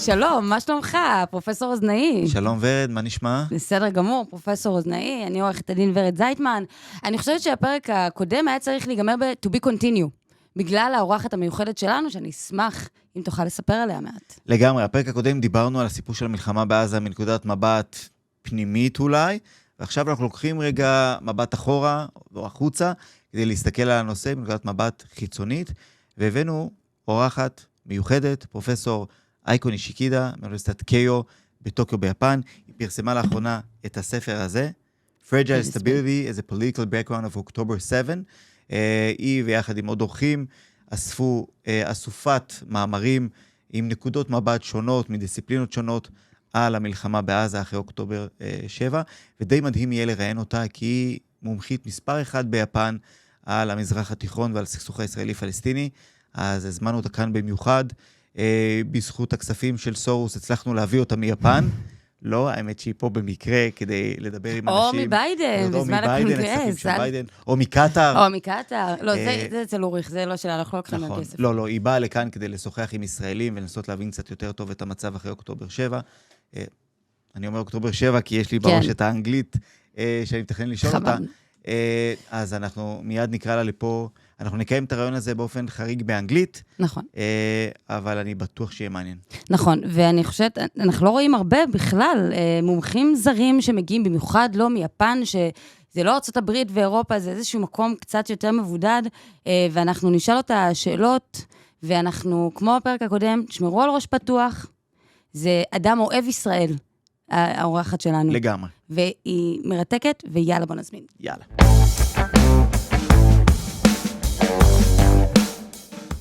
שלום, מה שלומך, פרופסור אוזנאי? שלום ורד, מה נשמע? בסדר גמור, פרופסור אוזנאי, אני עורכת הדין ורד זייטמן. אני חושבת שהפרק הקודם היה צריך להיגמר ב-to be continue, בגלל האורחת המיוחדת שלנו, שאני אשמח אם תוכל לספר עליה מעט. לגמרי, הפרק הקודם דיברנו על הסיפור של המלחמה בעזה מנקודת מבט פנימית אולי, ועכשיו אנחנו לוקחים רגע מבט אחורה או החוצה, כדי להסתכל על הנושא מנקודת מבט חיצונית, והבאנו אורחת מיוחדת, פרופסור אייקו נישיקידה, מאוניברסיטת קיו בטוקיו ביפן. היא פרסמה לאחרונה את הספר הזה, Fragile Stability as a Political Background of October 7. היא ויחד עם עוד אורחים אספו אסופת מאמרים עם נקודות מבט שונות, מדיסציפלינות שונות, על המלחמה בעזה אחרי אוקטובר 7, ודי מדהים יהיה לראיין אותה, כי היא מומחית מספר אחד ביפן על המזרח התיכון ועל הסכסוך הישראלי-פלסטיני. אז הזמנו אותה כאן במיוחד, בזכות הכספים של סורוס הצלחנו להביא אותה מיפן. לא, האמת שהיא פה במקרה כדי לדבר עם אנשים. או מביידן, בזמן הקונגרס. או מקטר. או מקטר. לא, זה אצל אוריך, זה לא שלה, אנחנו לא קחים נכון. כסף. לא, היא באה לכאן כדי לשוחח עם ישראלים ולנסות להבין קצת יותר טוב את המצב אחרי אוקטובר 7. אני אומר אוקטובר 7 כי יש לי בראש את האנגלית שאני מתכנן לשאול אותה. אז אנחנו מיד נקרא לה לפה, אנחנו נקיים את הרעיון הזה באופן חריג באנגלית. נכון. אבל אני בטוח שיהיה מעניין. נכון, ואני חושבת, אנחנו לא רואים הרבה בכלל מומחים זרים שמגיעים, במיוחד לא מיפן, שזה לא ארצות הברית ואירופה, זה איזשהו מקום קצת יותר מבודד, ואנחנו נשאל אותה שאלות, ואנחנו, כמו בפרק הקודם, תשמרו על ראש פתוח, זה אדם אוהב ישראל, האורחת שלנו. לגמרי. והיא מרתקת, ויאללה בוא נזמין. יאללה.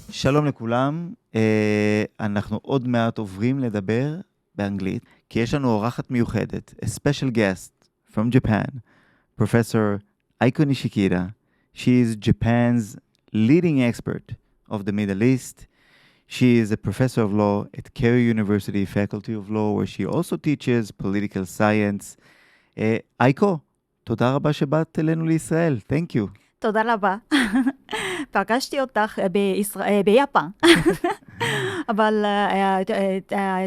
שלום לכולם, אנחנו עוד מעט עוברים לדבר באנגלית, כי יש לנו אורחת מיוחדת, a special guest from Japan, Professor Aiko Nishikida. She is Japan's leading expert of the Middle East. She is a professor of law at Keio University Faculty of Law, where she also teaches political science. אייקו, תודה רבה שבאת אלינו לישראל. Thank you. תודה רבה. פגשתי אותך ביפן. אבל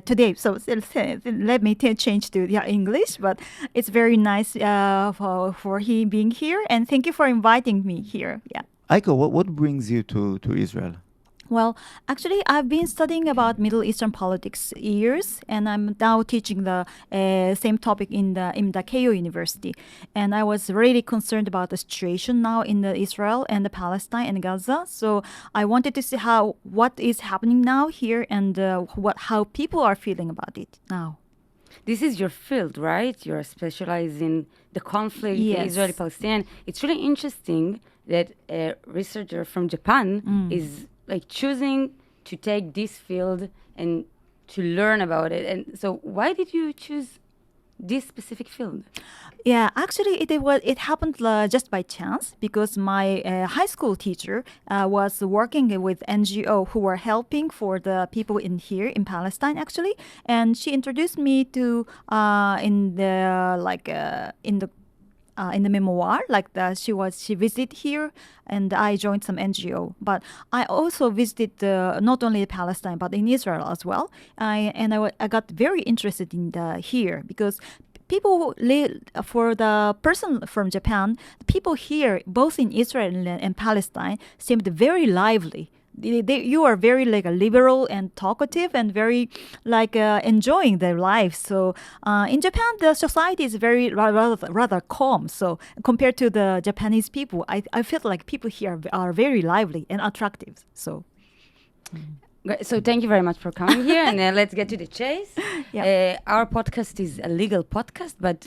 today, so let me change to English, but it's very nice for he being here, and thank you for inviting me here. Yeah. Aiko, what brings you to Israel? Well, actually, I've been studying about Middle Eastern politics years, and I'm now teaching the same topic in the Keio University. And I was really concerned about the situation now in the Israel and the Palestine and Gaza. So I wanted to see what is happening now here and how people are feeling about it now. This is your field, right? You're specialized in the conflict, yes. The Israeli-Palestinian. It's really interesting that a researcher from Japan is like choosing to take this field and to learn about it. And so why did you choose this specific field? Yeah, actually it happened just by chance, because my high school teacher was working with NGO who were helping for the people in here in Palestine actually, and she introduced me to in the memoir, like that she visited here, and I joined some NGO. But I also visited not only Palestine but in Israel as well. I got very interested in here because people live, for the person from Japan, people here both in Israel and Palestine seemed very lively. You are very like liberal and talkative and very like enjoying their lives. So in Japan, the society is very rather calm. So compared to the Japanese people, I feel like people here are very lively and attractive. So. So thank you very much for coming here, and let's get to the chase. Yeah. Our podcast is a legal podcast, but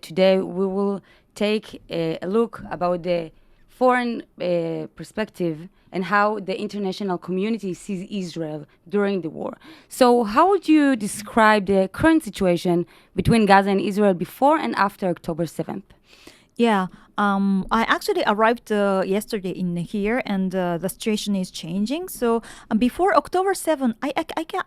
today we will take a look about the foreign perspective and how the international community sees Israel during the war. So how would you describe the current situation between Gaza and Israel before and after October 7th? Yeah, I actually arrived yesterday in here, and the situation is changing. So before October 7, I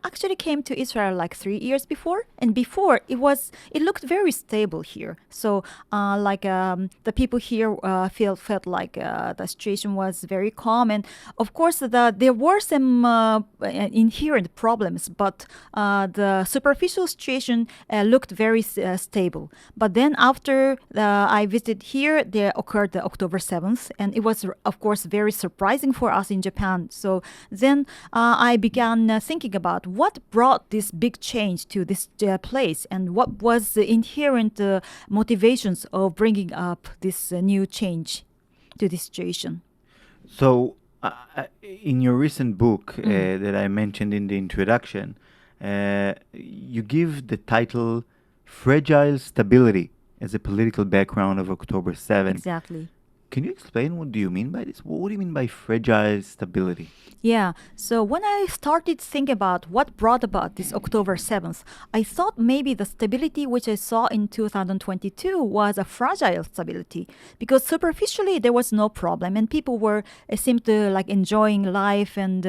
actually came to Israel like 3 years before, and before it looked very stable here. So the people here felt like the situation was very calm, and of course there were some inherent problems, but the superficial situation looked very stable. But then after I visited here, there occurred the October 7th, and it was, of course, very surprising for us in Japan. So then I began thinking about what brought this big change to this place, and what was the inherent motivations of bringing up this new change to this situation. So, in your recent book that I mentioned in the introduction, you give the title Fragile Stability as a political background of October 7th. Exactly. Can you explain what do you mean by this? What do you mean by fragile stability? Yeah, so when I started thinking about what brought about this October 7th, I thought maybe the stability which I saw in 2022 was a fragile stability, because superficially there was no problem and people seemed to like enjoying life, and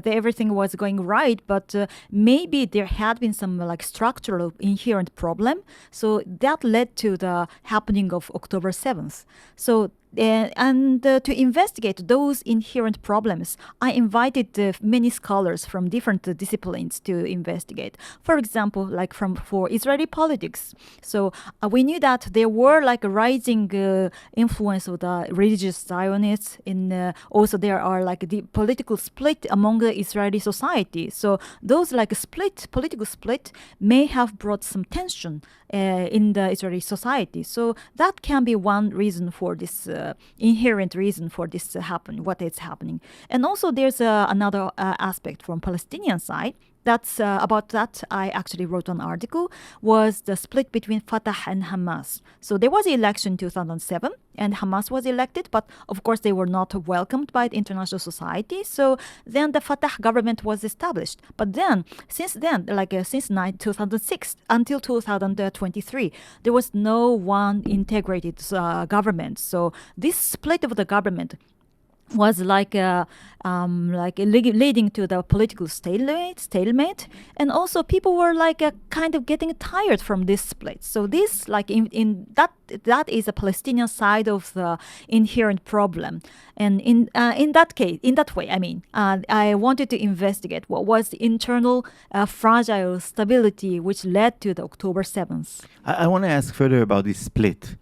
everything was going right, but maybe there had been some like structural inherent problem, so that led to the happening of October 7th. So to investigate those inherent problems, I invited many scholars from different disciplines to investigate. For example, like for Israeli politics. So we knew that there were like a rising influence of the religious Zionists. Also there are like the political split among the Israeli society. So those like political split may have brought some tension in the Israeli society. So that can be one reason for this inherent reason for this what is happening. And also there's another aspect from Palestinian side. That's about that I actually wrote an article, was the split between Fatah and Hamas. So there was an election in 2007 and Hamas was elected, but of course they were not welcomed by the international society. So then the Fatah government was established. But then, since 2006 until 2023, there was no one integrated government. So this split of the government was leading to the political stalemate, and also people were kind of getting tired from this split. So this in that is a Palestinian side of the inherent problem, and in that way, I wanted to investigate what was the internal fragile stability which led to the October 7th. I want to ask further about this split,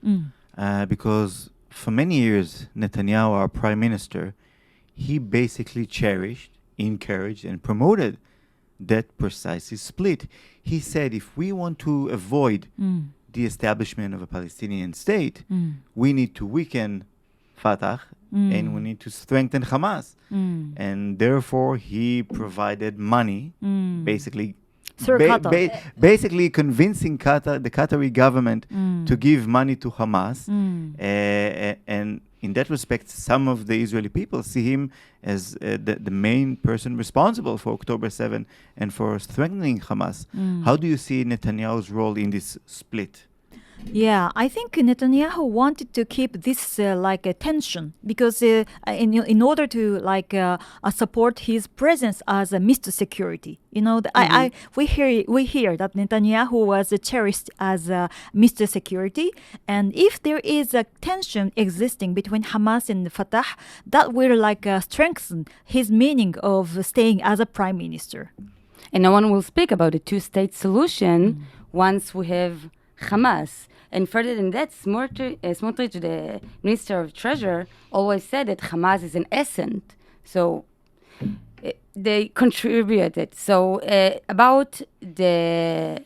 because for many years, Netanyahu, our prime minister, he basically cherished, encouraged, and promoted that precisely split. He said, if we want to avoid the establishment of a Palestinian state, we need to weaken Fatah and we need to strengthen Hamas. And therefore, he provided money, basically convincing the Qatari government to give money to Hamas. And in that respect, some of the Israeli people see him as the main person responsible for October 7 and for strengthening Hamas. How do you see Netanyahu's role in this split? Yeah, I think Netanyahu wanted to keep this a tension, because in order to support his presence as a Mr. Security. We hear that Netanyahu was cherished as Mr. Security, and if there is a tension existing between Hamas and Fatah, that will strengthen his meaning of staying as a prime minister. And no one will speak about a two-state solution once we have Hamas. And further than that, Smotrich, the Minister of Treasure, always said that Hamas is an asset. So they contributed. So about the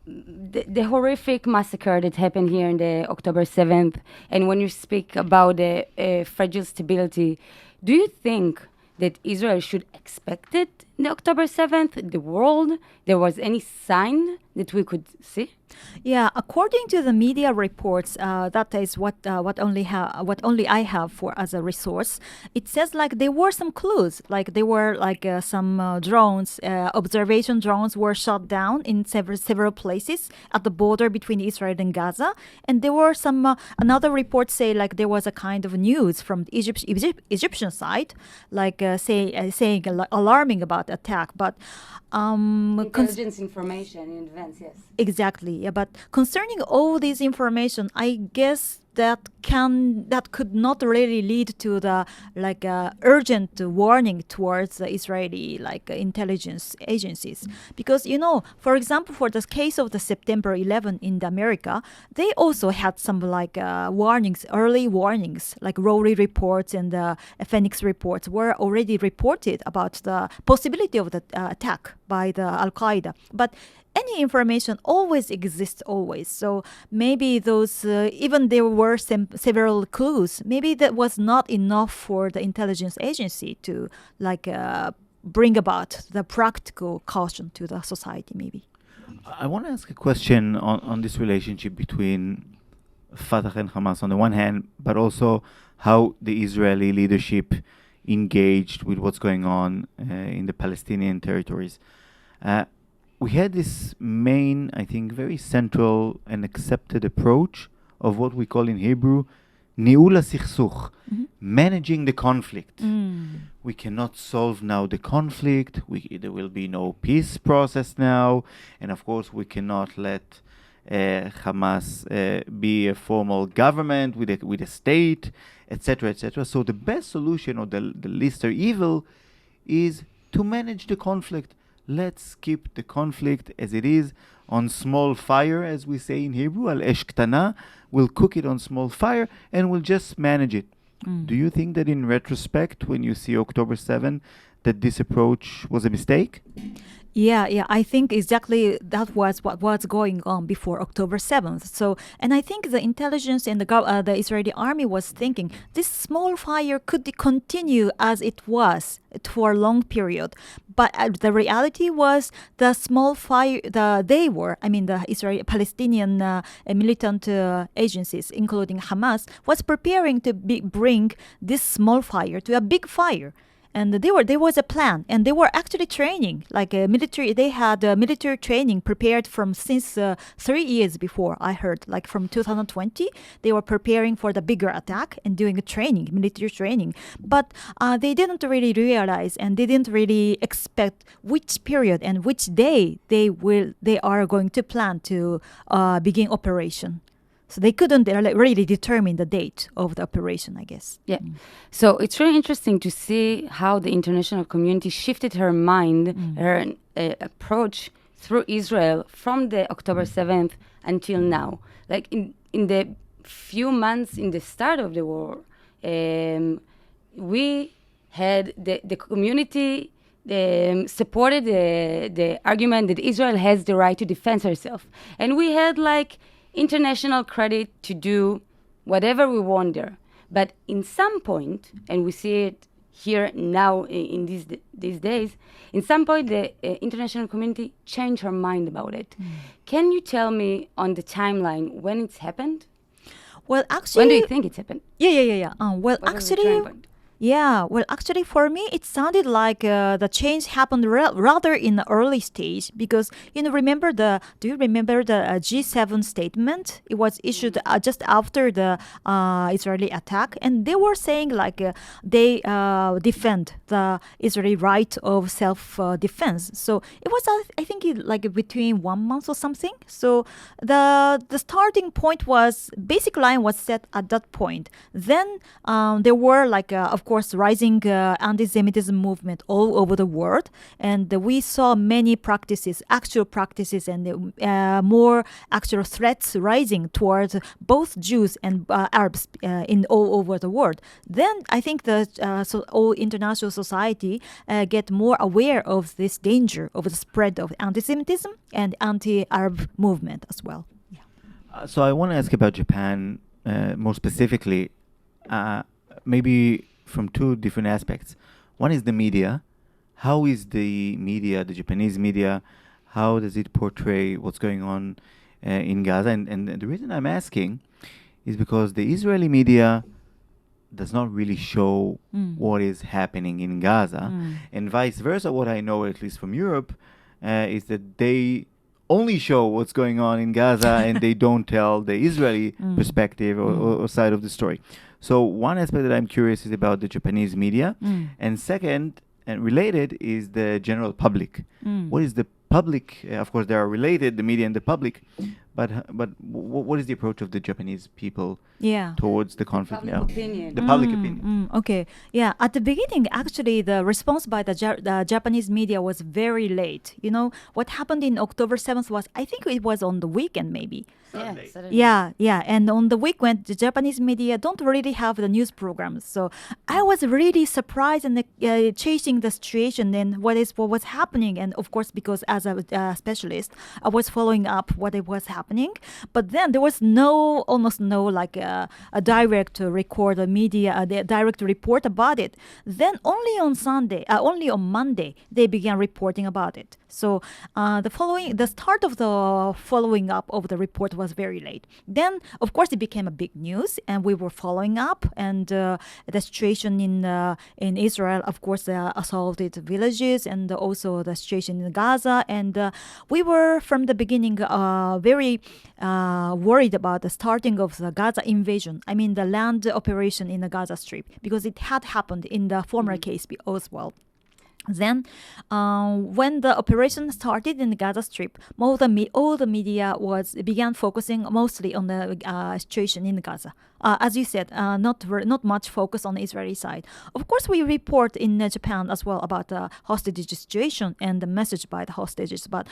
horrific massacre that happened here on the October 7th, and when you speak about the fragile stability, do you think that Israel should expect it the October 7th, the world? There was any sign that we could see? Yeah, according to the media reports, that is what only I have for as a resource. It says like there were some clues, like there were like some drones, observation drones were shot down in several places at the border between Israel and Gaza, and there were some another report say like there was a kind of news from the Egyptian side, like saying alarming about attack, but. Intelligence information in advance, yes. Exactly, yeah, but concerning all this information, I guess that could not really lead to the urgent warning towards the Israeli intelligence agencies, because for example, for the case of the September 11 in America, they also had some warnings, early warnings, like Rowley reports and the Phoenix reports were already reported about the possibility of the attack by the Al-Qaeda, but any information always exists always. So maybe those, even there were several clues, maybe that was not enough for the intelligence agency to bring about the practical caution to the society, maybe. I want to ask a question on this relationship between Fatah and Hamas on the one hand, but also how the Israeli leadership engaged with what's going on in the Palestinian territories. We had this main, I think, very central and accepted approach of what we call in Hebrew, ni'ul הסכסוך, managing the conflict. We cannot solve now the conflict. There will be no peace process now. And of course, we cannot let Hamas be a formal government with a state, etc., etc. So the best solution, or the lesser evil, is to manage the conflict. Let's keep the conflict as it is on small fire, as we say in Hebrew, al esh ktana. We'll cook it on small fire and we'll just manage it. Do you think that in retrospect, when you see October 7, that this approach was a mistake? Yeah, I think exactly that was what was going on before October 7th. So, and I think the intelligence and the Israeli army was thinking this small fire could continue as it was for a long period. But the reality was the small fire, the Israeli Palestinian militant agencies, including Hamas, was preparing to bring this small fire to a big fire. And there was a plan, and they were actually training, military. They had military training prepared since 3 years before. I heard, from 2020, they were preparing for the bigger attack and doing military training. But they didn't really realize, and they didn't really expect which period and which day they are going to plan to begin operation. So they couldn't really determine the date of the operation, I guess. Yeah. So it's really interesting to see how the international community shifted her mind, her approach through Israel from the October 7th until now. Like in the few months in the start of the war, we had the community supported the argument that Israel has the right to defend herself. And we had international credit to do whatever we want there. But in some point, and we see it here now in these days, in some point the international community changed her mind about it. Can you tell me on the timeline when it's happened? Well, actually... When do you think it's happened? Yeah. Actually, for me, it sounded like the change happened rather in the early stage because, do you remember the G7 statement? It was issued just after the Israeli attack, and they were saying they defend the Israeli right of self-defense. So it was, I think, between 1 month or something. So the starting point was, basic line was set at that point. Then there were of course, rising anti-Semitism movement all over the world. And we saw many actual practices and more actual threats rising towards both Jews and Arabs in all over the world. Then I think all international society get more aware of this danger of the spread of anti-Semitism and anti-Arab movement as well. Yeah. So I want to ask about Japan more specifically. Maybe from two different aspects. One is the media. how is the media, the Japanese media, how does it portray what's going on in Gaza? And the reason I'm asking is because the Israeli media does not really show what is happening in Gaza, and vice versa. What I know, at least from Europe, is that they only show what's going on in Gaza and they don't tell the Israeli perspective or side of the story. So one aspect that I'm curious is about the Japanese media, and second, and related, is the general public. What is the public? Of course, they are related, the media and the public, but what is the approach of the Japanese people towards the conflict now? The public opinion. Okay. Yeah. At the beginning, actually, the response by the Japanese media was very late. You know, what happened in October 7th was, I think it was on the weekend, maybe. Saturday. Yeah. And on the weekend, the Japanese media don't really have the news programs. So I was really surprised and chasing the situation and what was happening. And of course, because as a specialist, I was following up what it was happening. But then there was almost no like a direct record, a media, the direct report about it. Then only on Monday, they began reporting about it. So the start of the following up of the report was very late. Then, of course, it became a big news, and we were following up. And the situation in Israel, of course, assaulted villages, and also the situation in Gaza. And we were from the beginning very worried about the starting of the Gaza invasion. I mean, the land operation in the Gaza Strip, because it had happened in the former case as well. Then, when the operation started in the Gaza Strip, all the media began focusing mostly on the situation in Gaza. As you said, not much focus on the Israeli side. Of course, we report in Japan as well about the hostage situation and the message by the hostages. But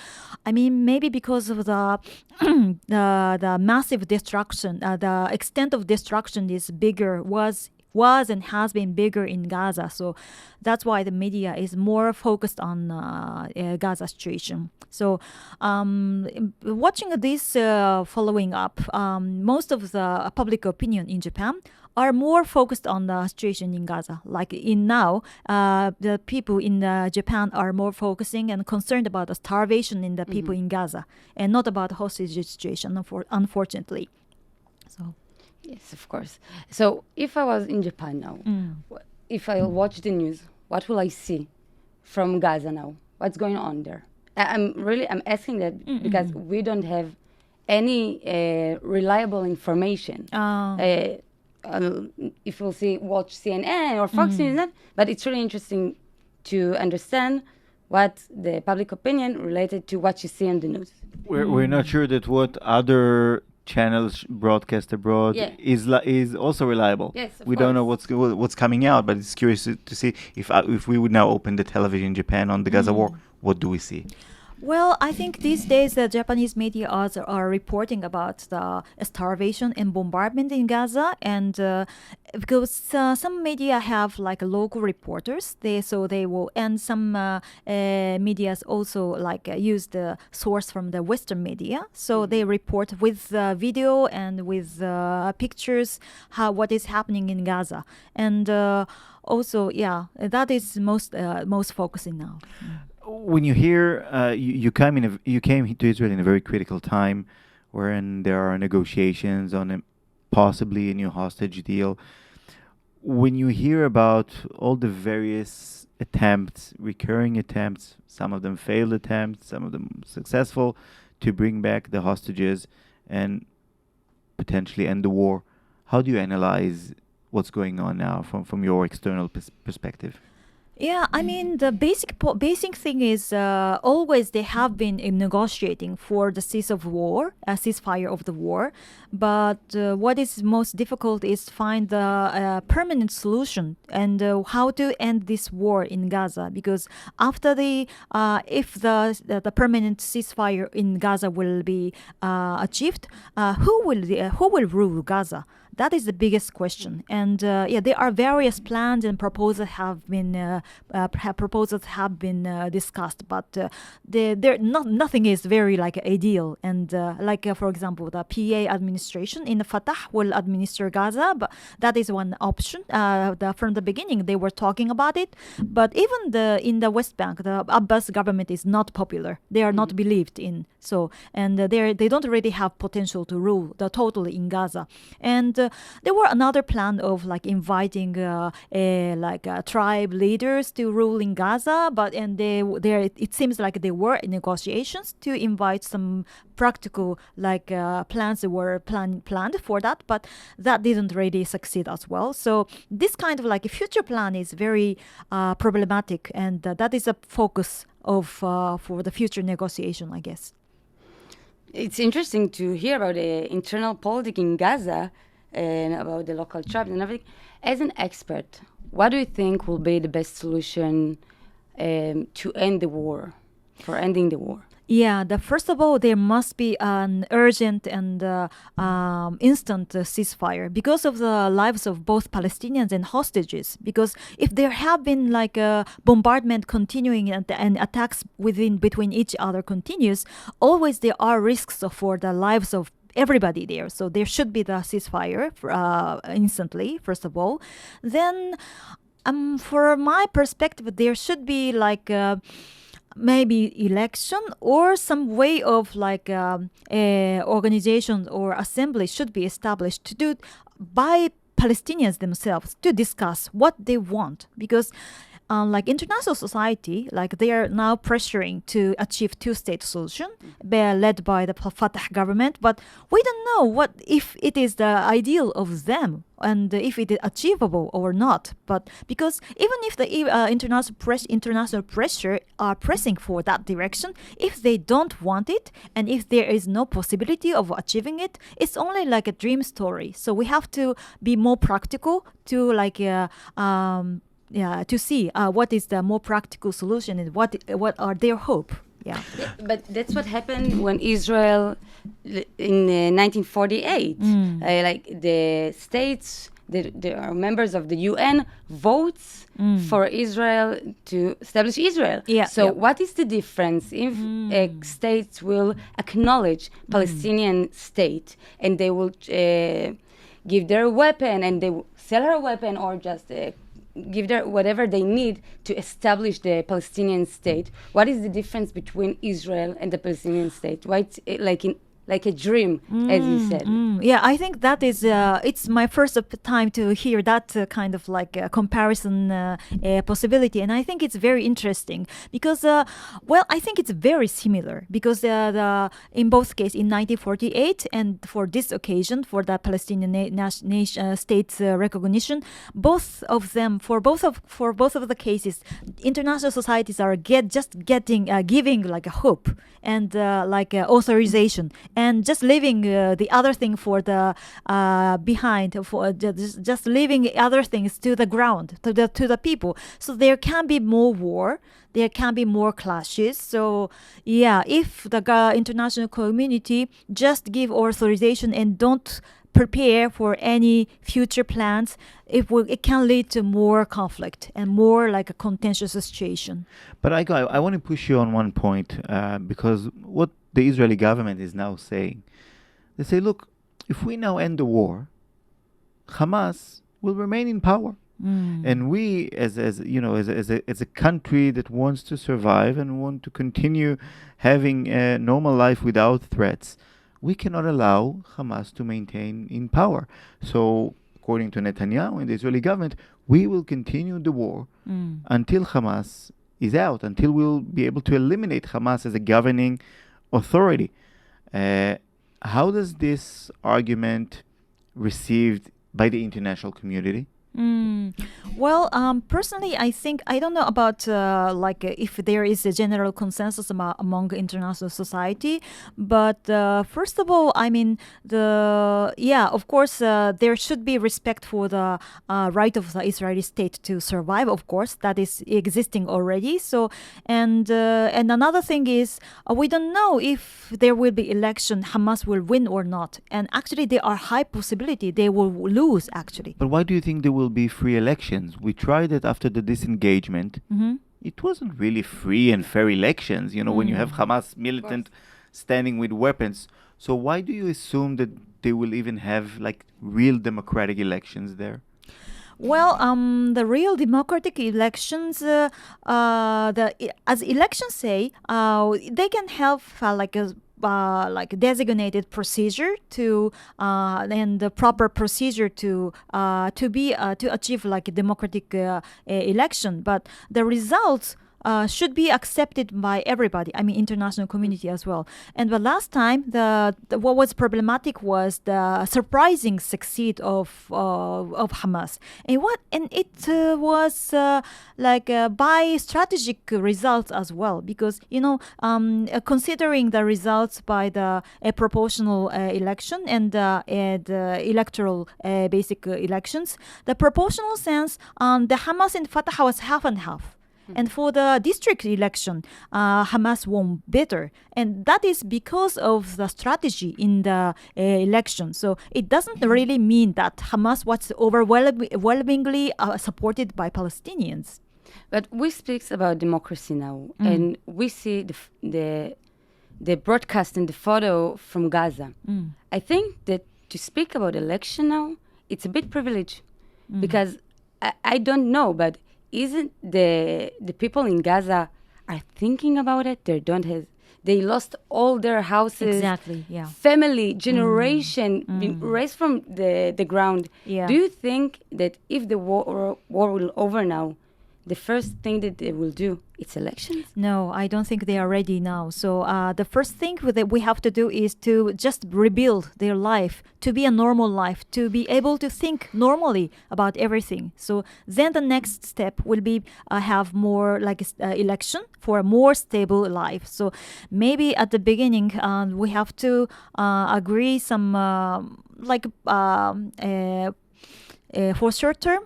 I mean, maybe because of the the massive destruction, the extent of destruction is bigger, was and has been bigger in Gaza. So that's why the media is more focused on Gaza situation. So watching this following up, most of the public opinion in Japan are more focused on the situation in Gaza. Like in now, the people in Japan are more focusing and concerned about the starvation in the people in Gaza, and not about the hostage situation, unfortunately. So. Yes, of course. So if I was in Japan now, if I watch the news, what will I see from Gaza now? What's going on there? I'm asking that because we don't have any reliable information. If we'll watch CNN or Fox News, but it's really interesting to understand what the public opinion related to what you see on the news. We're not sure that what other channels broadcast abroad is also reliable. Yes, of we course. don't know what's coming out, but it's curious to see if we would now open the television in Japan on the Gaza war, what do we see? Well, I think these days the Japanese media are reporting about the starvation and bombardment in Gaza, and because some media have like local reporters, they will, and some medias also like use the source from the Western media, so they report with video and with pictures what is happening in Gaza, and also that is most focusing now. When you hear you came to Israel in a very critical time, wherein there are negotiations on possibly a new hostage deal. When you hear about all the various recurring attempts, some of them failed attempts, some of them successful, to bring back the hostages and potentially end the war, how do you analyze what's going on now from your external perspective? Yeah, I mean, the basic thing is always they have been negotiating for the ceasefire of the war. But what is most difficult is find the permanent solution and how to end this war in Gaza. Because after if the permanent ceasefire in Gaza will be achieved, who will rule Gaza? That is the biggest question. And there are various plans and proposals have been discussed, but nothing is very like ideal. And for example, the PA administration in the Fatah will administer Gaza, but that is one option. From the beginning, they were talking about it, but even in the West Bank, the Abbas government is not popular. They are not believed in. So, and they don't really have potential to rule totally in Gaza. And there were another plan of like inviting tribe leaders to rule in Gaza, it seems like there were negotiations to invite some practical plans that were planned for that, but that didn't really succeed as well. So this kind of like a future plan is very problematic, and that is a focus of for the future negotiation, I guess. It's interesting to hear about the internal politics in Gaza and about the local tribes and everything. As an expert, what do you think will be the best solution to end the war, for ending the war? Yeah, first of all, there must be an urgent and instant ceasefire because of the lives of both Palestinians and hostages. Because if there have been like a bombardment continuing and attacks between each other continues, always there are risks for the lives of everybody there. So there should be the ceasefire instantly, first of all. Then, for my perspective, there should be like maybe election or some way of like organization or assembly should be established to do by Palestinians themselves to discuss what they want, because like international society, like they are now pressuring to achieve two-state solution led by the Fatah government, but we don't know what if it is the ideal of them and if it is achievable or not. But because even if the international pressure are pressing for that direction, if they don't want it and if there is no possibility of achieving it, it's only like a dream story. So we have to be more practical to like to see what is the more practical solution and what are their hope. Yeah, but that's what happened when Israel in 1948, like the states that are members of the UN votes for Israel to establish Israel. Yeah. So what is the difference if states will acknowledge Palestinian state and they will give their weapon and they will sell her weapon or just give their whatever they need to establish the Palestinian state? What is the difference between Israel and the Palestinian state? Why it's like a dream, as you said? Yeah, I think that is, it's my first time to hear that kind of like comparison possibility. And I think it's very interesting because, I think it's very similar because in both cases, in 1948 and for this occasion, for the Palestinian state's recognition, both of them, for both of the cases, international societies are giving like a hope and authorization, and just leaving the other thing for the behind, for just leaving other things to the ground, to the people. So there can be more war, there can be more clashes. So yeah, if the international community just give authorization and don't prepare for any future plans, it can lead to more conflict and more like a contentious situation. But I want to push you on one point because what the Israeli government is now saying, they say, look, if we now end the war, Hamas will remain in power. And we, as a country that wants to survive and want to continue having a normal life without threats, we cannot allow Hamas to maintain in power. So, according to Netanyahu and the Israeli government, we will continue the war until Hamas is out, until we'll be able to eliminate Hamas as a governing authority. How does this argument received by the international community? Well, personally, I think I don't know about if there is a general consensus among international society, but first of all, I mean of course, there should be respect for the right of the Israeli state to survive. Of course, that is existing already. So, and another thing is we don't know if there will be election, Hamas will win or not, and actually there are high possibility they will lose actually. But why do you think there will be free elections? We tried it after the disengagement. It wasn't really free and fair elections, when you have Hamas militant standing with weapons. So why do you assume that they will even have real democratic elections there? Well, the real democratic elections, as elections say, they can have designated procedure to and the proper procedure to achieve a democratic election, but the results should be accepted by everybody. I mean, international community as well. And the last time, what was problematic was the surprising succeed of Hamas, and it was by strategic results as well, because considering the results by the proportional election and the electoral basic elections, the proportional sense, the Hamas and Fatah was half and half. And for the district election, Hamas won better. And that is because of the strategy in the election. So it doesn't really mean that Hamas was overwhelmingly supported by Palestinians. But we speak about democracy now, and we see the broadcast and the photo from Gaza. I think that to speak about election now, it's a bit privilege, because I don't know, but isn't the people in Gaza are thinking about it? They lost all their houses. Exactly, yeah. Family, generation, been raised from the ground. Yeah. Do you think that if the war will over now, the first thing that they will do, it's elections? No, I don't think they are ready now. So the first thing that we have to do is to just rebuild their life, to be a normal life, to be able to think normally about everything. So then the next step will be have more election for a more stable life. So maybe at the beginning we have to agree some for short term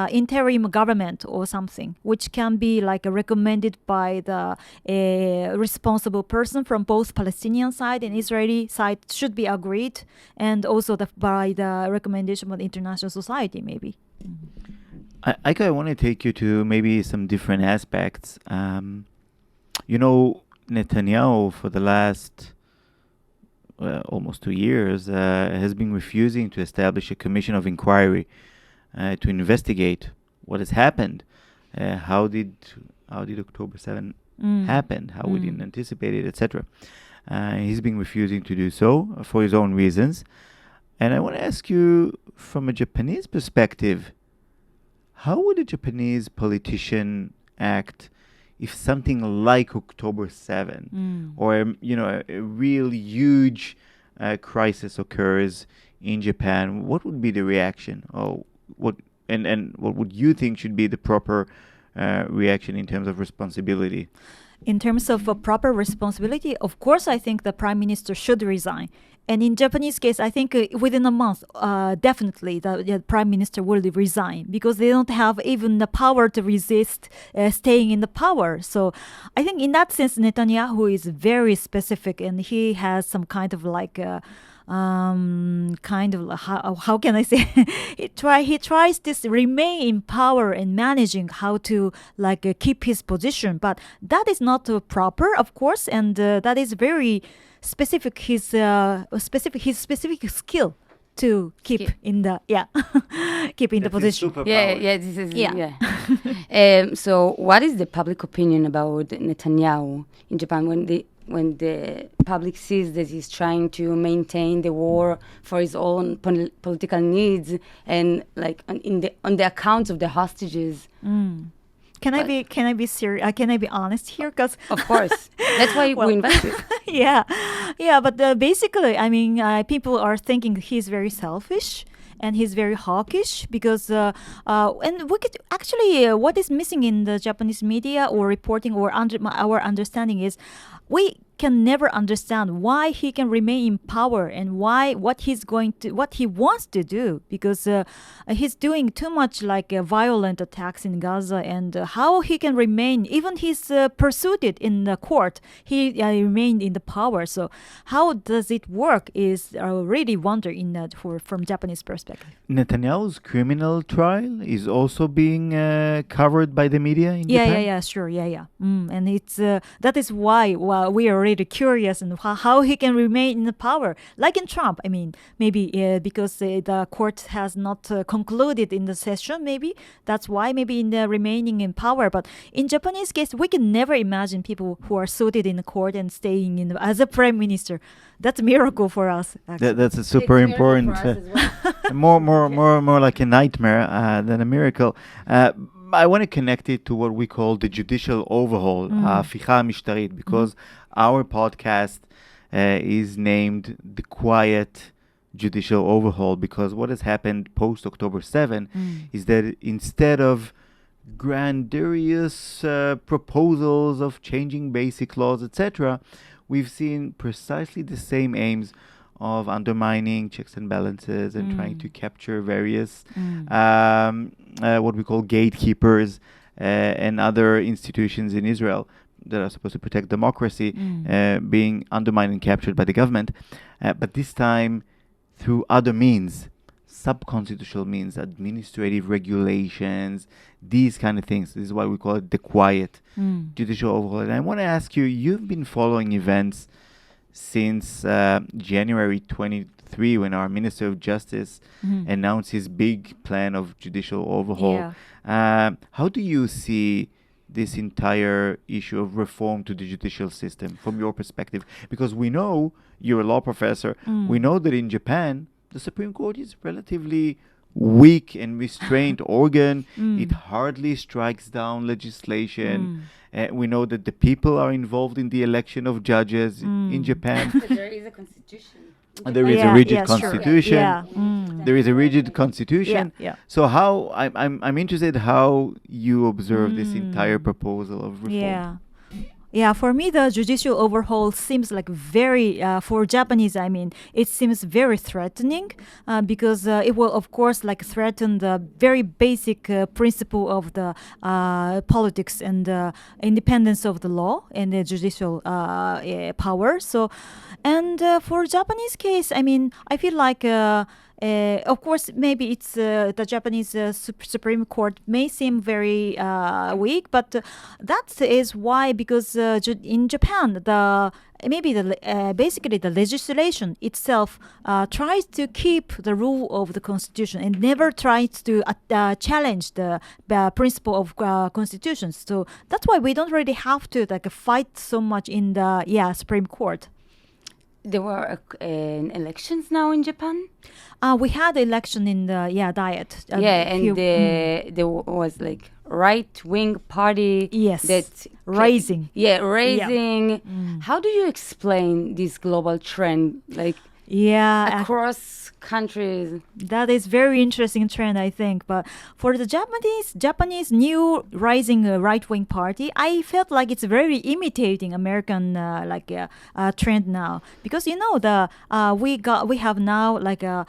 interim government or something, which can be recommended by the responsible person from both Palestinian side and Israeli side, should be agreed, and also by the recommendation of the international society maybe. Aiko, I want to take you to maybe some different aspects. Netanyahu for the last almost 2 years has been refusing to establish a commission of inquiry to investigate what has happened. How did October 7 happen? How we didn't anticipate it, etc. He's been refusing to do so for his own reasons. And I want to ask you, from a Japanese perspective, how would a Japanese politician act if something like October 7 or a real huge crisis occurs in Japan? What would be the reaction? What would you think should be the proper reaction in terms of responsibility? In terms of a proper responsibility, of course, I think the prime minister should resign. And in Japanese case, I think within a month, definitely the prime minister will resign, because they don't have even the power to resist staying in the power. So I think in that sense, Netanyahu is very specific, and he has some kind of how can I say he tries to remain in power and managing how to keep his position, but that is not proper, of course, and that is very specific his specific skill to keep in the keep in the position. So what is the public opinion about Netanyahu in Japan when the public sees that he's trying to maintain the war for his own political needs and on the accounts of the hostages? Can I be serious? Can I be honest here? Because of course, that's why we invest you. Yeah. But basically, I mean, people are thinking he's very selfish, and he's very hawkish because and we could actually what is missing in the Japanese media or reporting or our understanding is we can never understand why he can remain in power and what he wants to do, because he's doing too much like violent attacks in Gaza, and how he can remain, even he's pursued in the court, he remained in the power. So how does it work is really wonder in that from Japanese perspective. Netanyahu's criminal trial is also being covered by the media in Japan? Sure, and it's that is why we are really curious and how he can remain in the power, like in Trump. I mean, maybe because the court has not concluded in the session, maybe that's why, maybe in the remaining in power. But in Japanese case, we can never imagine people who are suited in the court and staying in as a prime minister. That's a miracle for us. That's a super important, more like a nightmare than a miracle. I want to connect it to what we call the judicial overhaul, ההפיכה המשטרית, because our podcast is named The Quiet Judicial Overhaul, because what has happened post-October 7 is that instead of grandiose proposals of changing basic laws, etc., we've seen precisely the same aims of undermining checks and balances and trying to capture various what we call gatekeepers and other institutions in Israel that are supposed to protect democracy being undermined and captured by the government. But this time through other means, sub-constitutional means, administrative regulations, these kind of things. This is why we call it the quiet judicial overhaul. And I want to ask you, you've been following events since January 23, when our Minister of Justice announced his big plan of judicial overhaul. How do you see this entire issue of reform to the judicial system from your perspective? Because we know, you're a law professor, we know that in Japan, the Supreme Court is relatively weak and restrained organ. It hardly strikes down legislation. We know that the people are involved in the election of judges in Japan. But there is a constitution. There is a rigid constitution. Sure. There is a rigid constitution. So how I'm interested how you observe this entire proposal of reform. Yeah, for me, the judicial overhaul seems like very, for Japanese, I mean, it seems very threatening because it will, of course, like threaten the very basic principle of the politics and independence of the law and the judicial power. So, and for Japanese case, I mean, I feel like of course, maybe it's the Japanese Supreme Court may seem very weak, but that is why, because in Japan, basically the legislation itself tries to keep the rule of the constitution and never tries to challenge the principle of constitution. So that's why we don't really have to fight so much in the Supreme Court. There were elections now in Japan? We had election in the Diet. There was like right-wing party. Yes, that rising. Rising. How do you explain this global trend, like across countries? That is very interesting trend, I think. But for the Japanese new rising right-wing party, I felt like it's very imitating American trend now, because we have now like a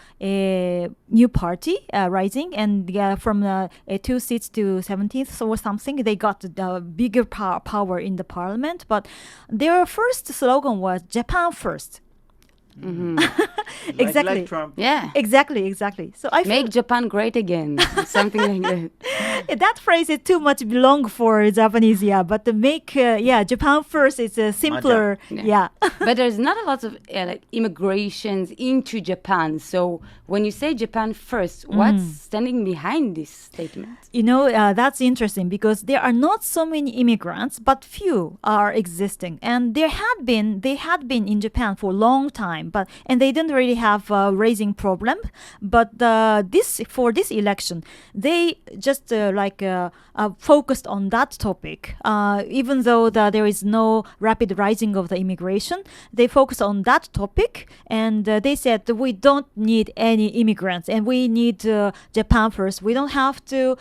new party rising, and from 2 seats to 17th or something, they got bigger power in the parliament. But their first slogan was Japan first. Exactly. Like Trump. Yeah. Exactly. So I make Japan great again. Something like that. That phrase is too much long for Japanese, but to make Japan first is simpler. But there's not a lot of immigrations into Japan. So when you say Japan first, what's standing behind this statement? That's interesting, because there are not so many immigrants, but few are existing, and they had been in Japan for a long time. time, and they didn't really have raising problem. But for this election, they just focused on that topic. Even though there is no rapid rising of the immigration, they focused on that topic, and they said we don't need any immigrants, and we need Japan first. We don't have to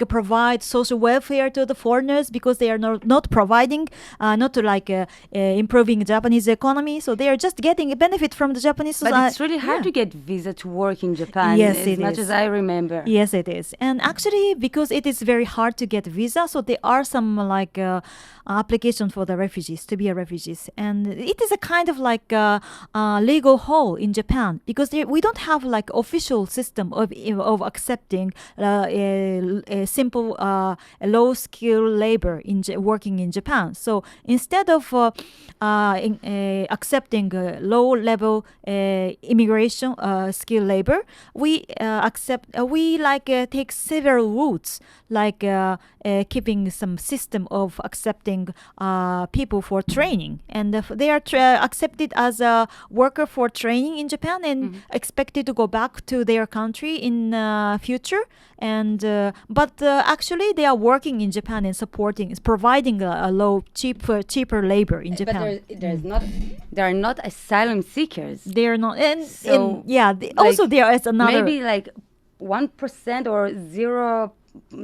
provide social welfare to the foreigners because they are not providing, not to improving Japanese economy. So they are just getting a benefit from the Japanese society. But it's really hard to get visa to work in Japan, yes, as much as I remember. Yes, it is. And actually, because it is very hard to get visa, so there are some application for the refugees to be a refugees, and it is a kind of legal hole in Japan because we don't have official system of accepting a simple low skill labor working in Japan. So instead of accepting low level immigration skill labor, we take several routes, keeping some system of accepting people for training, and they are accepted as a worker for training in Japan and expected to go back to their country in future. And but actually they are working in Japan and providing a low cheaper labor in Japan. But there are not asylum seekers. They are not, and also there is another maybe 1% or 0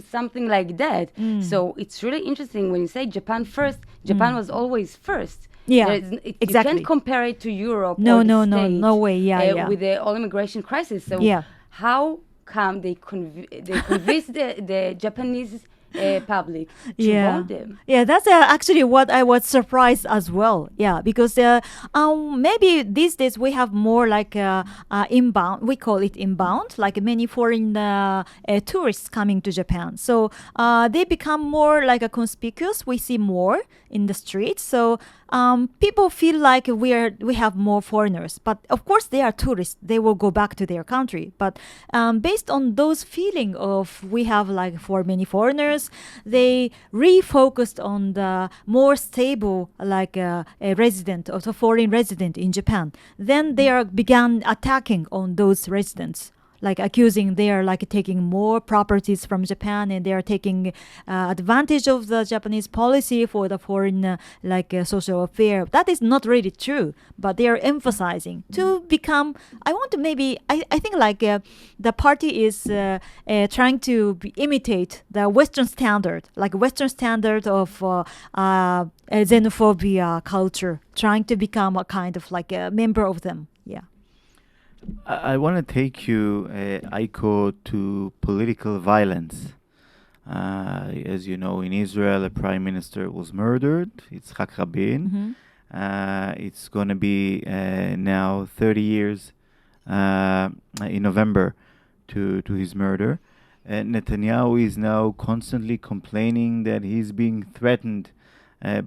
something like that. So it's really interesting when you say Japan first. Japan was always first. Yeah, exactly. You can't compare it to Europe. No, or the no, States, no way. Yeah. With the all immigration crisis. So how come they convince the Japanese public to want them? Yeah, that's actually what I was surprised as well. Yeah, because maybe these days we have more inbound. We call it inbound, many foreign tourists coming to Japan. So they become more conspicuous. We see more in the streets. So people feel like we have more foreigners. But of course they are tourists. They will go back to their country. But based on those feeling of we have for many foreigners, they refocused on the more stable a resident or a foreign resident in Japan. Then they began attacking on those residents, accusing they are taking more properties from Japan, and they are taking advantage of the Japanese policy for the foreign social affair. That is not really true, but they are emphasizing to become. I think the party is trying to imitate the Western standard, Western standard of xenophobia culture, trying to become a kind of a member of them. Yeah. I want to take you, Aiko, to political violence. As you know, in Israel, a prime minister was murdered, Yitzhak Rabin. It's going to be now 30 years in November to his murder. Netanyahu is now constantly complaining that he's being threatened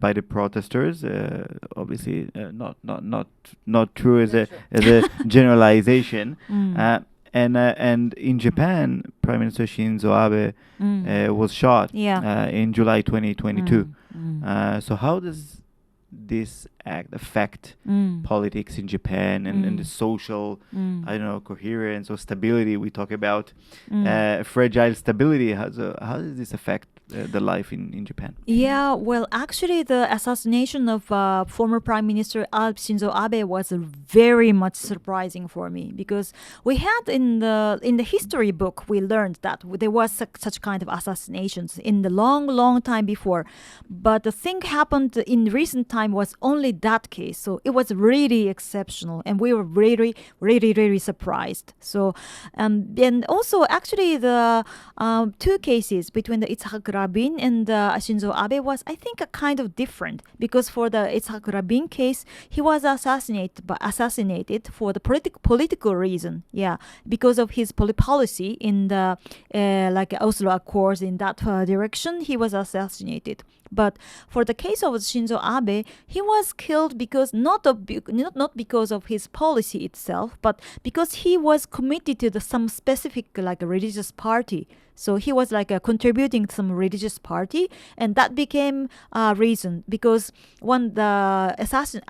by the protesters. Obviously, not true as a generalization. And in Japan, Prime Minister Shinzo Abe was shot in July 2022. So how does this act affect politics in Japan and the social, coherence or stability? We talk about fragile stability. How does this affect the life in Japan? Yeah, well, actually, the assassination of former Prime Minister Shinzo Abe was very much surprising for me, because we had in the history book we learned that there was such kind of assassinations in the long time before, but the thing happened in recent time was only that case. So it was really exceptional, and we were really surprised. So and also actually the two cases between the Yitzhak Rabin and Shinzo Abe was, I think, a kind of different, because for the Yitzhak Rabin case, he was assassinated for the political reason, because of his policy in the Oslo Accords. In that direction, he was assassinated. But for the case of Shinzo Abe, he was killed because not because of his policy itself, but because he was committed to some specific religious party. So he was like contributing some religious party, and that became a reason because when the assassin,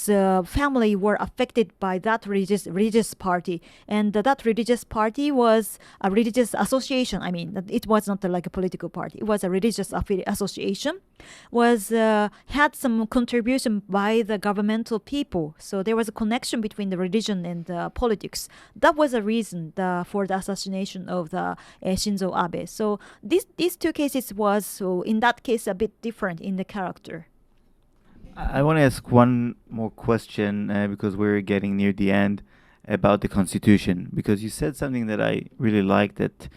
the family were affected by that religious party, and that religious party was a religious association. I mean, it was not like a political party; it was a religious association. Was had some contribution by the governmental people, so there was a connection between the religion and politics. That was a reason for the assassination of the Shinzo Abe. So these two cases was, so in that case, a bit different in the character. I want to ask one more question because we're getting near the end about the constitution, because you said something that I really liked, that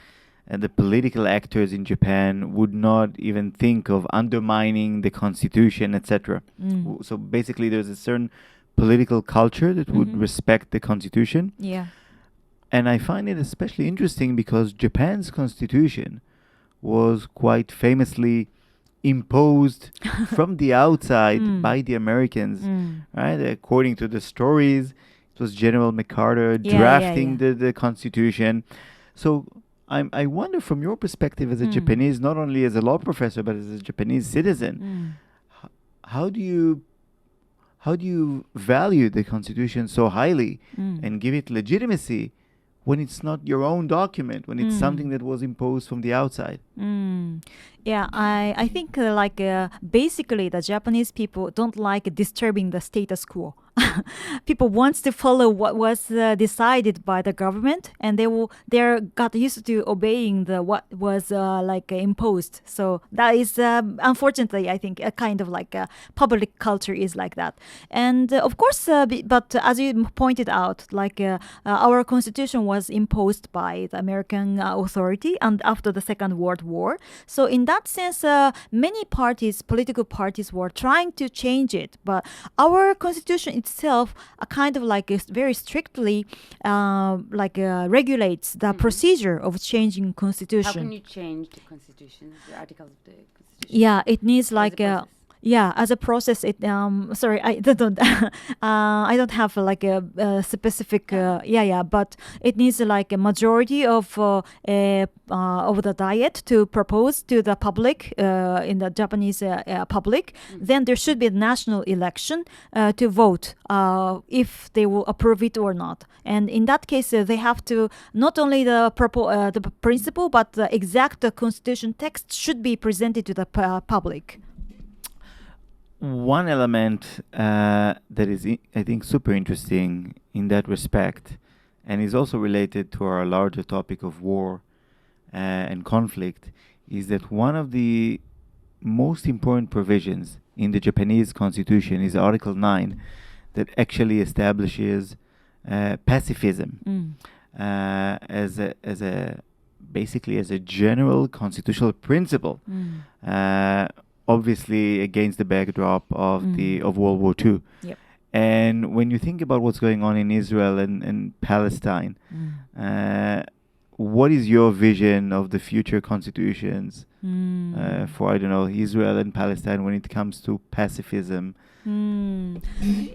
the political actors in Japan would not even think of undermining the constitution, etc. So basically there's a certain political culture that would respect the constitution. Yeah. And I find it especially interesting because Japan's constitution was quite famously imposed from the outside by the Americans, right? According to the stories, it was General MacArthur drafting the constitution. So I wonder, from your perspective as a Japanese, not only as a law professor, but as a Japanese citizen, how do you value the constitution so highly and give it legitimacy when it's not your own document, when it's something that was imposed from the outside? Yeah, I think basically the Japanese people don't like disturbing the status quo. People want to follow what was decided by the government, and they got used to obeying what was imposed. So that is unfortunately, I think, a kind of public culture is like that. And of course, but as you pointed out, our constitution was imposed by the American authority and after the Second World War. So in that sense, many political parties were trying to change it, but our constitution itself kind of very strictly regulates the procedure of changing constitution. How can you change the constitution, the articles of the constitution? Yeah, it needs as a process. It sorry, I don't I don't have a specific but it needs a majority of the diet to propose to the public in the Japanese public. Then there should be a national election to vote if they will approve it or not. And in that case, they have to not only the principle, but the exact constitution text should be presented to the public. One element that is, I think, super interesting in that respect, and is also related to our larger topic of war and conflict, is that one of the most important provisions in the Japanese constitution is Article 9, that actually establishes pacifism basically as a general constitutional principle. Obviously against the backdrop of World War II. Yep. And when you think about what's going on in Israel and Palestine, what is your vision of the future constitutions for, Israel and Palestine when it comes to pacifism?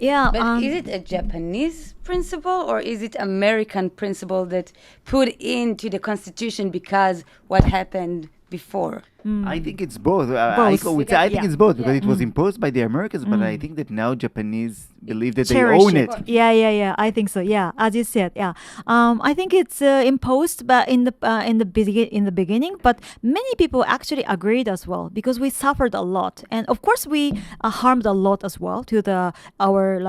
Yeah. But is it a Japanese principle or is it American principle that put into the constitution because what happened before? I think it's both. I think it's both because it was imposed by the Americans, but I think that now Japanese believe that Cherish they own it. Yeah. I think so. Yeah, as you said. Yeah. I think it's imposed, but in the beginning. But many people actually agreed as well because we suffered a lot, and of course we harmed a lot as well to our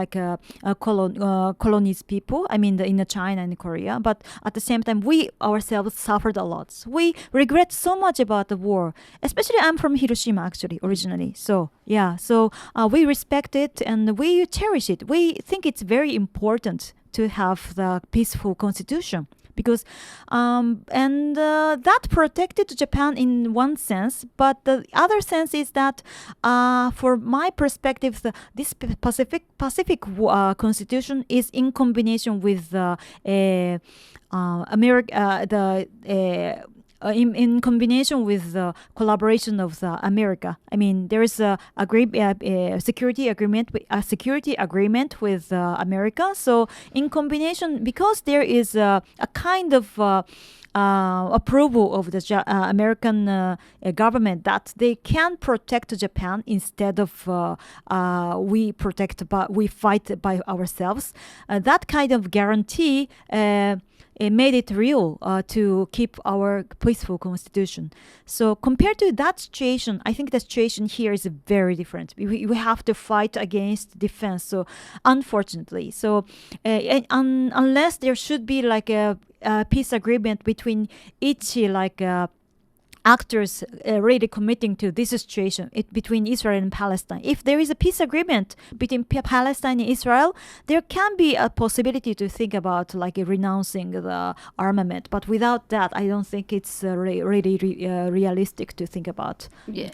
colonies people. I mean, in China and Korea. But at the same time, we ourselves suffered a lot. So we regret so much about the war. Especially, I'm from Hiroshima actually originally. So yeah, we respect it and we cherish it. We think it's very important to have the peaceful constitution because that protected Japan in one sense, but the other sense is that for my perspective, this Pacific constitution is in combination with in combination with the collaboration of America. I mean, there is a security agreement with America. So in combination, because there is a kind of approval of the American government that they can protect Japan instead of we fight by ourselves. That kind of guarantee it made it real to keep our peaceful constitution. So compared to that situation, I think the situation here is very different. We have to fight against defense. So unfortunately, unless there should be like a peace agreement between each actors really committing to this situation between Israel and Palestine. If there is a peace agreement between Palestine and Israel, there can be a possibility to think about renouncing the armament. But without that, I don't think it's really realistic to think about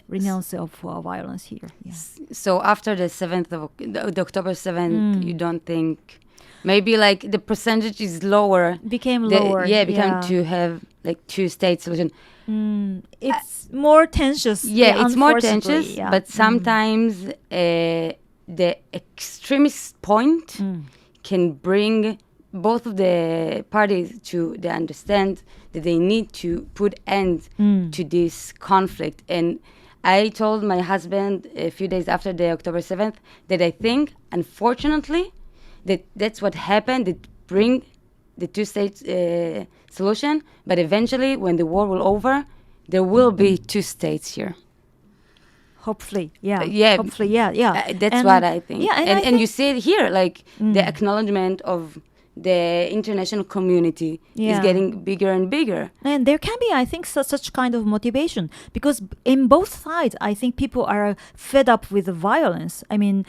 renounce of violence here. Yeah. So after the October 7th, you don't think maybe the percentage is lower? Became lower. To have two-state solution. It's more tensions. It's more tensions, but sometimes the extremist point can bring both of the parties to understand that they need to put end to this conflict. And I told my husband a few days after the October 7th that I think, unfortunately, that's what happened. It bring the two-state solution, but eventually, when the war will over, there will be two states here. Hopefully, Hopefully, that's what I think. Yeah, and you see it here, the acknowledgement of the international community is getting bigger and bigger. And there can be, I think, such kind of motivation, because in both sides, I think people are fed up with the violence. I mean,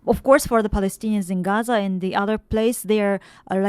of course, for the Palestinians in Gaza and the other place, they are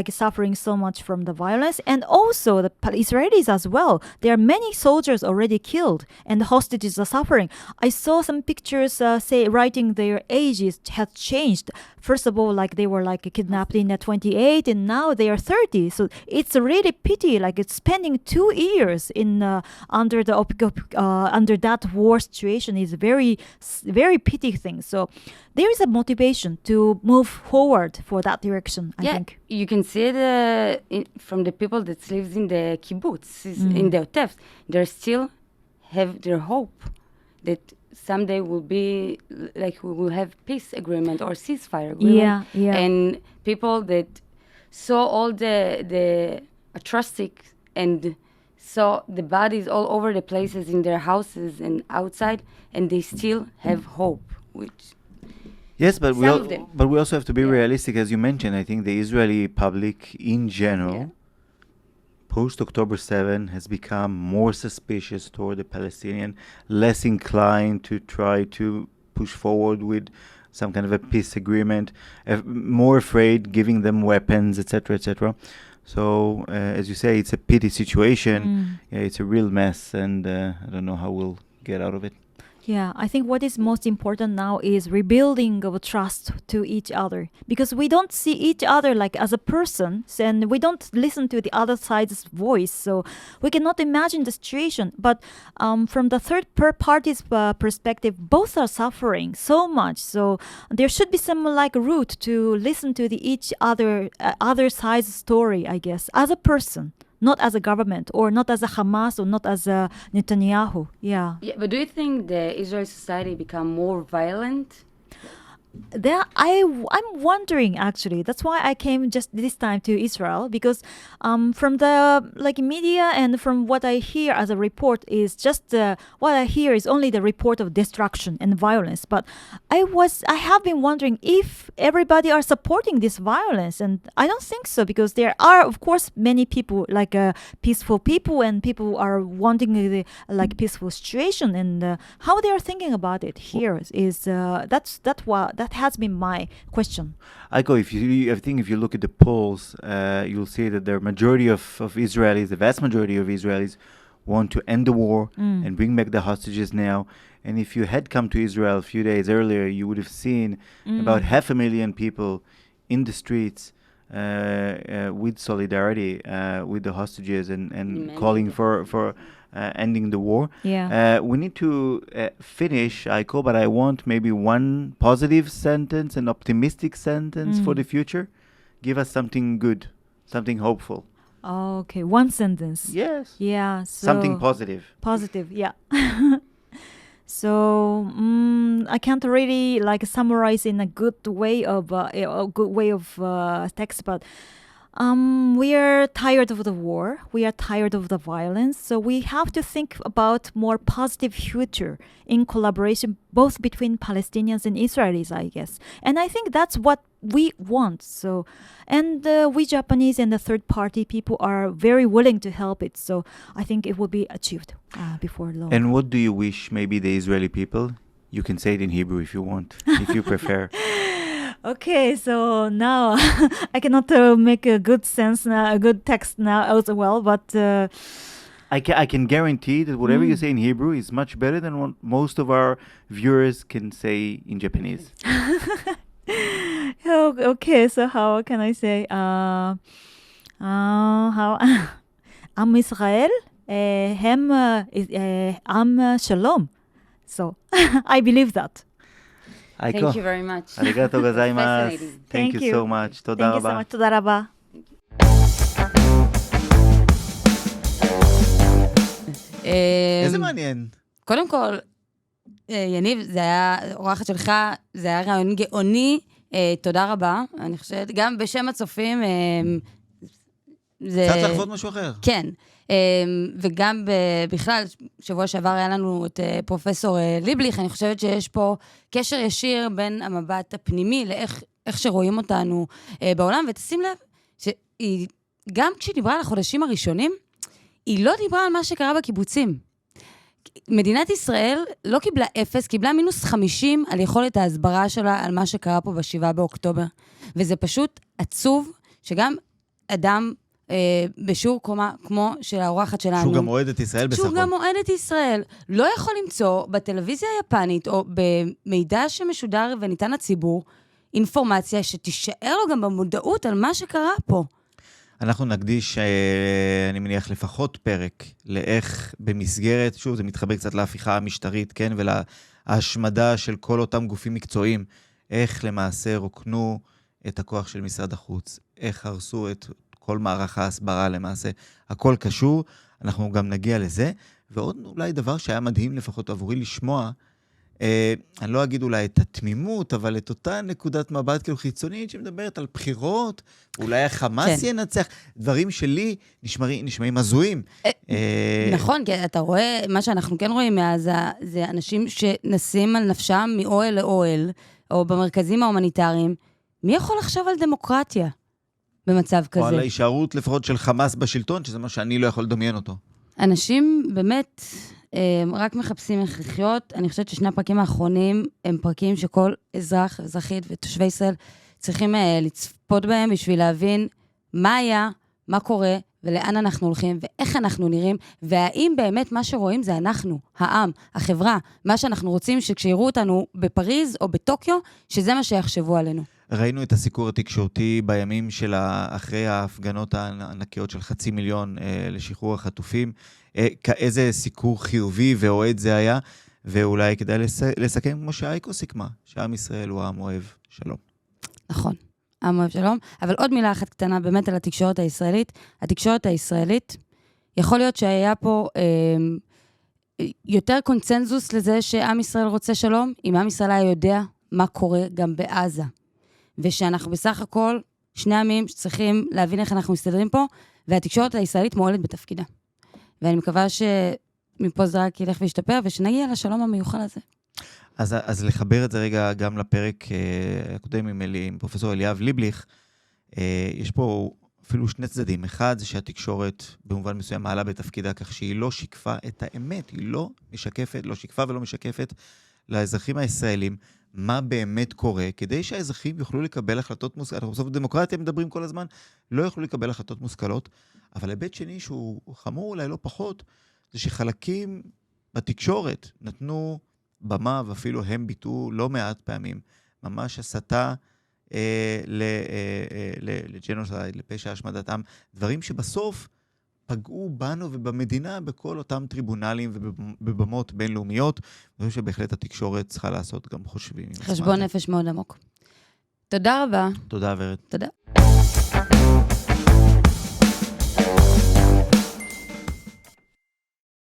suffering so much from the violence. And also the Israelis as well. There are many soldiers already killed and the hostages are suffering. I saw some pictures writing their ages had changed. First of all, they were kidnapped in 28 and now they are 30. So it's a really pity, it's spending 2 years in under that war situation is very, very pity thing. So there is a motivation to move forward for that direction, I think. You can see it from the people that lives in the kibbutz, in the Otef. They still have their hope that someday will be we will have peace agreement or ceasefire agreement. And people that saw all the atrocities and saw the bodies all over the places in their houses and outside, and they still have hope, which... Yes, but we also have to be realistic, as you mentioned. I think the Israeli public in general, post-October 7, has become more suspicious toward the Palestinian, less inclined to try to push forward with some kind of a peace agreement, more afraid giving them weapons, etc., etc. So, as you say, it's a pity situation. It's a real mess, and I don't know how we'll get out of it. Yeah, I think what is most important now is rebuilding of trust to each other, because we don't see each other as a person, and we don't listen to the other side's voice, so we cannot imagine the situation. But from the third party's perspective, both are suffering so much, so there should be some route to listen to each other side's story, I guess, as a person. Not as a government, or not as a Hamas, or not as a Netanyahu. Yeah, but do you think the Israeli society become more violent? I'm wondering, actually. That's why I came just this time to Israel, because from the media and from what I hear as a report is just what I hear is only the report of destruction and violence. But I have been wondering if everybody are supporting this violence, and I don't think so, because there are, of course, many people peaceful people, and people are wanting the peaceful situation, and how they are thinking about it here is that has been my question. Aiko, I think if you look at the polls, you'll see that the majority of Israelis, the vast majority of Israelis, want to end the war and bring back the hostages now. And if you had come to Israel a few days earlier, you would have seen about 500,000 people in the streets with solidarity with the hostages and calling for ending the war. Yeah. We need to finish, Aiko, but I want maybe one positive sentence, an optimistic sentence for the future. Give us something good, something hopeful. Okay, one sentence. Yes. Yeah. So Something positive. Positive, yeah. So I can't really like summarize in a good way of text, but we are tired of the war. We are tired of the violence. So we have to think about more positive future in collaboration, both between Palestinians and Israelis, I guess. And I think that's what we want. So, and we Japanese and the third party people are very willing to help it. So I think it will be achieved before long. And what do you wish maybe the Israeli people? You can say it in Hebrew if you want, if you prefer. Okay, so now I cannot make a good sense now, a good text now as well, but I can guarantee that whatever you say in Hebrew is much better than what most of our viewers can say in Japanese. Okay, so how can I say how Am Israel hem Am Shalom. So I believe that. Aiko, Thank you very much. arigato gozaimasu. Fascinating. Thank you so much. תודה Thank you so רבה. much. תודה רבה. איזה מעניין. קודם כל, יניב, זה היה, אורחת שלך, זה היה רעיון גאוני, תודה רבה, אני חושבת, גם בשם הצופים, זה... קצת לחוות משהו אחר. כן, וגם בכלל, שבוע שעבר היה לנו את פרופסור ליבליך, אני חושבת שיש פה קשר ישיר בין המבט הפנימי לאיך שרואים אותנו בעולם, ותשים לב, גם כשהיא דיברה על החודשים הראשונים, היא לא דיברה על מה שקרה בקיבוצים. מדינת ישראל לא קיבלה 0, קיבלה -50 על יכולת ההסברה שלה על מה שקרה פה בשבעה באוקטובר. וזה פשוט עצוב שגם אדם בשיעור קומה כמו של האורחת שלנו, שהוא גם אוהד את ישראל בסך הכל. שהוא גם אוהד את ישראל, לא יכול למצוא בטלוויזיה היפנית או במידע שמשודר וניתן לציבור, אינפורמציה שתישאר לו גם במודעות על מה שקרה פה. אנחנו נקדיש, אני מניח, לפחות פרק לאיך במסגרת, שוב, זה מתחבר קצת להפיכה המשטרית, כן, ולהשמדה של כל אותם גופים מקצועיים, איך למעשה רוקנו את הכוח של משרד החוץ, איך הרסו את כל מערך ההסברה למעשה, הכל קשור, אנחנו גם נגיע לזה, ועוד אולי דבר שהיה מדהים לפחות עבורי לשמוע, אני לא אגיד אולי את התמימות, אבל את אותה נקודת מבט כאילו חיצונית שמדברת על בחירות, אולי החמאס ינצח, דברים שלי נשמעים הזויים. נכון, כי אתה רואה, מה שאנחנו כן רואים מעזה, זה אנשים שנסים על נפשם מאוהל לאוהל, או במרכזים ההומניטריים. מי יכול לחשוב על דמוקרטיה במצב כזה? או על ההישארות לפחות של חמאס בשלטון, שזה מה שאני לא יכול לדמיין אותו. אנשים באמת רק מחפשים איך לחיות. אני חושבת ששני הפרקים האחרונים הם פרקים שכל אזרח, אזרחית ותושבי ישראל צריכים לצפות בהם בשביל להבין מה היה, מה קורה, ולאן אנחנו הולכים, ואיך אנחנו נראים, והאם באמת מה שרואים זה אנחנו, העם, החברה, מה שאנחנו רוצים שכשיראו אותנו בפריז או בטוקיו, שזה מה שיחשבו עלינו. ראינו את הסיקור התקשורתי בימים של אחרי ההפגנות הענקיות של 500,000 לשחרור החטופים. איזה סיקור חיובי ואוהד זה היה, ואולי כדאי לסכם כמו שאייקו סיכמה, שעם ישראל הוא העם אוהב שלום. נכון, עם אוהב שלום, אבל עוד מילה אחת קטנה באמת על התקשורת הישראלית. התקשורת הישראלית, יכול להיות שהיה פה יותר קונצנזוס לזה שעם ישראל רוצה שלום, אם עם ישראל היה יודע מה קורה גם בעזה. ושאנחנו בסך הכל שני עמים שצריכים להבין איך אנחנו מסתדרים פה, והתקשורת הישראלית מועלת בתפקידה. ואני מקווה שמפה זה רק ילך וישתפר, ושנגיע לשלום המיוחד הזה. אז לחבר את זה רגע גם לפרק הקודם עם פרופסור אליאב ליבליך, יש פה אפילו שני צדדים. אחד זה שהתקשורת במובן מסוים מעלה בתפקידה, כך שהיא לא שיקפה את האמת, היא לא משקפת, לא שיקפה ולא משקפת לאזרחים הישראלים, מה באמת קורה, כדי שהאזרחים יוכלו לקבל החלטות מושכלות. אנחנו בסוף בדמוקרטיה מדברים כל הזמן, לא יוכלו לקבל החלטות מושכלות, אבל היבט שני שהוא חמור אולי לא פחות, זה שחלקים בתקשורת נתנו במה, ואפילו הם ביטאו לא מעט פעמים, ממש הסתה לג'נוסייד, לפשע השמדת עם, דברים שבסוף פגעו בנו ובמדינה בכל אותם טריבונלים ובבמות בינלאומיות. אני חושב שבהחלט התקשורת צריכה לעשות גם חושבים. חשבון נפש מאוד עמוק. תודה רבה. תודה, ורד. תודה.